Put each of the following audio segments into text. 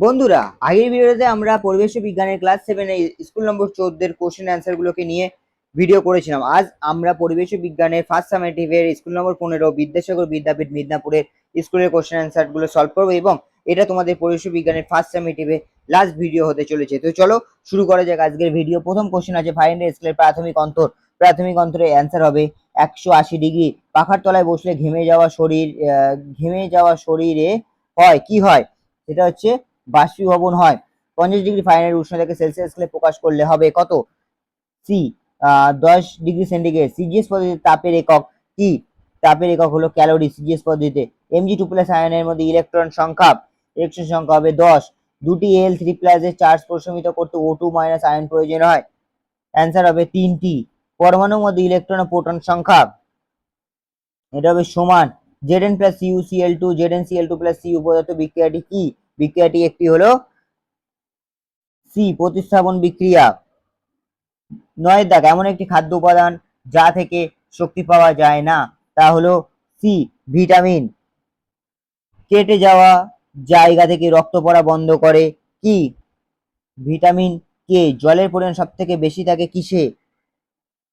বন্ধুরা, আগের ভিডিওতে আমরা পরিবেশ বিজ্ঞানের ক্লাস 7 এর স্কুল নম্বর 14 এর কোশ্চেন অ্যান্সার গুলোকে নিয়ে ভিডিও করেছিলাম। আজ আমরা পরিবেশ বিজ্ঞানের ফার্স্ট সামেটিভ এর স্কুল নম্বর 15 বিদ্যাসাগর বিদ্যাপীঠ মিদনাপুরের স্কুলের কোশ্চেন অ্যান্সার গুলো সলভ করবো এবং এটা তোমাদের পরিবেশ বিজ্ঞানের ফার্স্ট সামেটিভ এর লাস্ট ভিডিও হতে চলেছে। তো চলো শুরু করা যাক আজকের ভিডিও। প্রথম কোশ্চেন আছে ফাইন্ড এ স্কেলের প্রাথমিক অন্তর। প্রাথমিক অন্তরের অ্যান্সার হবে 180 ডিগ্রি। পাখার তলায় বসলে ঘেমে যাওয়া শরীরে হয় কি হয়? সেটা হচ্ছে বাষ্পীভবন হয়। 50 ডিগ্রি ফারেনহাইট উষ্ণতাকে সেলসিয়াস স্কেলে প্রকাশ করলে হবে কত? C 10 degree centigrade. সিজিএস পদ্ধতিতে তাপের একক কি? তাপের একক হলো ক্যালোরি সিজিএস পদ্ধতিতে। Mg2+ আয়নের মধ্যে ইলেকট্রন সংখ্যা হবে 10। দুটি Al3+ এর চার্জ প্রশমিত করতে O2- আয়ন প্রয়োজন হয়। অ্যান্সার হবে 3টি। পরমাণুর মধ্যে ইলেকট্রন ও প্রোটন সংখ্যা এটা হবে সমান। Zn+CuCl2 ZnCl2+Cu পদার্থ বিক্রিয়াটি কি? বিক্রিয়াটি একটি হলো সি প্রতিস্থাপন বিক্রিয়া। 9 দাগ, এমন একটি খাদ্য উপাদান যা থেকে শক্তি পাওয়া যায় না, তা হলো সি ভিটামিন। কেটে যাওয়া জায়গা থেকে রক্ত পড়া বন্ধ করে কি? Vitamin K. জলের পরিমাণ সব থেকে বেশি থাকে কিসে?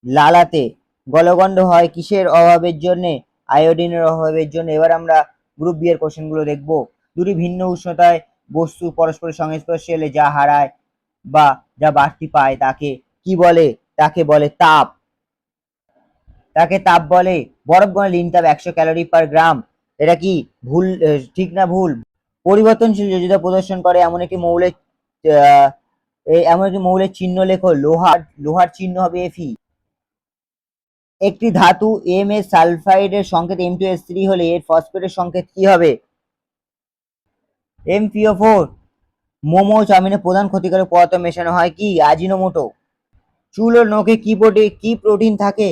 লালাতে। গলগণ্ড হয় কিসের অভাবের জন্য? আয়োডিনের অভাবের জন্য। এবার আমরা গ্রুপ বি এর কোশ্চেন গুলো দেখবো। দুটি ভিন্ন উষ্ণতায় বস্তু পরস্পরের সংস্পর্শে এলে যা হারায় বা যা বাড়তি পায় তাকে কি বলে? তাকে বলে তাপ। বলে। বরফ গরমে লিনতাপ 100 ক্যালোরি পার গ্রাম। এটা কি ভুল? ঠিক না ভুল? পরিবর্তনশীল যোজ্যতা প্রদর্শন করে এমন একটি মৌলের চিহ্ন লেখো। লোহার চিহ্ন হবে Fe। একটি ধাতু M এর সালফাইডের সংকেত M2S3 হলে এর ফসফেটের সংকেত কি হবে? MPO4। মোমো চাউমিনে প্রধান ক্ষতিকারক পদার্থ মেশানো হয় কি? আজিনোমোটো। চুল ও নখে কি প্রোটিন থাকে?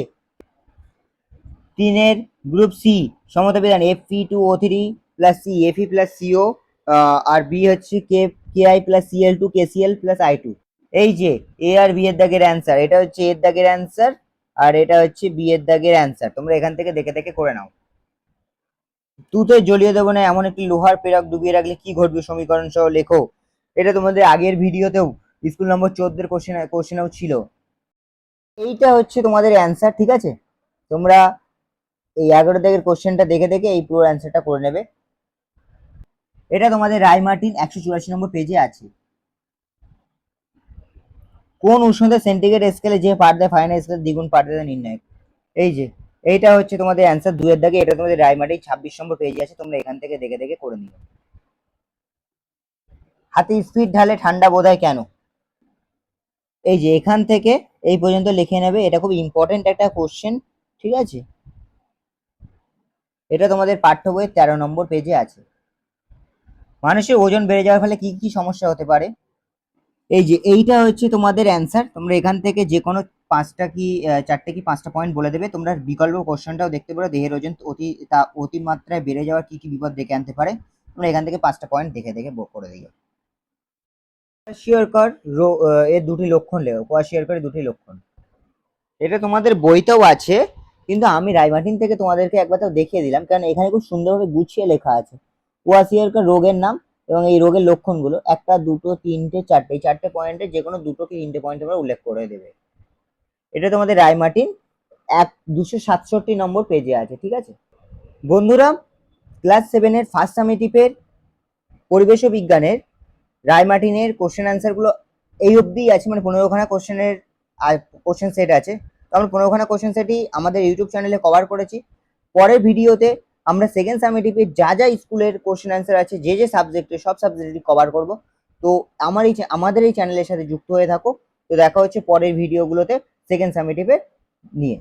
তিনের গ্রুপ সি সমতাবিধান Fe2O3+C Fe+CO আর বি হচ্ছে Ki+Cl2 KCl+I2। এই যে এ আর বি এর দাগের অ্যান্সার, এটা হচ্ছে এর দাগের অ্যান্সার আর এটা হচ্ছে বি এর দাগের অ্যান্সার। তোমরা এখান থেকে দেখে দেখে করে নাও। তুতে জলীয় দ্রবণে এমন একটি লোহার প্রেরক ডুবিয়ে রাখলে কি ঘটবে? সমীকরণ সহ লেখো। এটা তোমাদের আগের ভিডিওতেও স্কুল নম্বর 14 এর কোশ্চেনেও ছিল। এইটা হচ্ছে তোমাদের অ্যান্সার, ঠিক আছে? তোমরা এই 11 দাগের কোশ্চেনটা দেখে দেখে এই পুরো অ্যান্সারটা করে নেবে। এটা তোমাদের রায়মার্টিন 184 নম্বর পেজে আছে। কোন উষ্ণতা সেন্টিগ্রেড স্কেলে যে পাঠ দেয় ফারেনহাইট স্কেলে দ্বিগুণ পাঠ দেয় নির্ণয়। এই যে এইটা হচ্ছে তোমাদের অ্যান্সার 2 এর দাগে। এটা তোমাদের রায়মার্টিন 26 নম্বর পেজে আছে, তোমরা এখান থেকে দেখে দেখে করে নিও। হাতে স্পিড ঢালে ঠান্ডা বোধ হয় কেন? এই যে এখান থেকে এই পর্যন্ত লিখে নেবে, এটা খুব ইম্পর্টেন্ট একটা কোশ্চেন, ঠিক আছে? এটা তোমাদের পাঠ্য বইয়ের 13 নম্বর পেজে আছে। মানুষের ওজন বেড়ে যাওয়ার ফলে কি কি সমস্যা হতে পারে? এই যে এইটা হচ্ছে তোমাদের অ্যান্সার। তোমরা এখান থেকে যে কোনো 4টে কি 5টা পয়েন্ট বলে দেবে। তোমরা বিকল্প কোশ্চেনটাও দেখতে পারো। দেহের ওজন অতিমাত্রায় বেড়ে যাওয়ার কি কি বিপদ ডেকে আনতে পারে। তোমরা এখান থেকে 5টা পয়েন্ট দেখে দেখে করে দিও। কোয়াশিয়রকর এর দুটি লক্ষণ লেখো। কোয়াশিয়রকর দুটি লক্ষণ, এটা তোমাদের বইতেও আছে, কিন্তু আমি রায়মার্টিন থেকে তোমাদেরকে একবার তো দেখিয়ে দিলাম, কারণ এখানে খুব সুন্দরভাবে গুছিয়ে লেখা আছে কোয়াশিয়রকর রোগের নাম এবং এই রোগের লক্ষণগুলো। 1টা 2টো 3টে 4টে, এই 4টে পয়েন্টে যে কোনো 2টো কি 3টে পয়েন্ট তোমরা উল্লেখ করে দেবে। এটা তোমাদের রায়মার্টিন 267 নম্বর পেজে আছে, ঠিক আছে বন্ধুরা? ক্লাস 7 এর ফার্স্ট সামেটিভের পরিবেশ বিজ্ঞানের রায়মার্টিনের কোশ্চেন অ্যান্সার গুলো এই অবধিই আছে, মানে 15খানা কোশ্চেন সেট আছে। তো আমরা 15খানা কোশ্চেন সেটই আমাদের ইউটিউব চ্যানেলে কভার করেছি। পরের ভিডিওতে আমরা সেকেন্ড সামেটিভের যা যা স্কুলের কোশ্চেন অ্যান্সার আছে, যে যে সাবজেক্টে, সব সাবজেক্টই কভার করব। তো আমাদের এই চ্যানেলের সাথে যুক্ত হয়ে থাকো। তো দেখা হচ্ছে পরের ভিডিওগুলোতে সেকেন্ড সামেটিভের নিয়ে।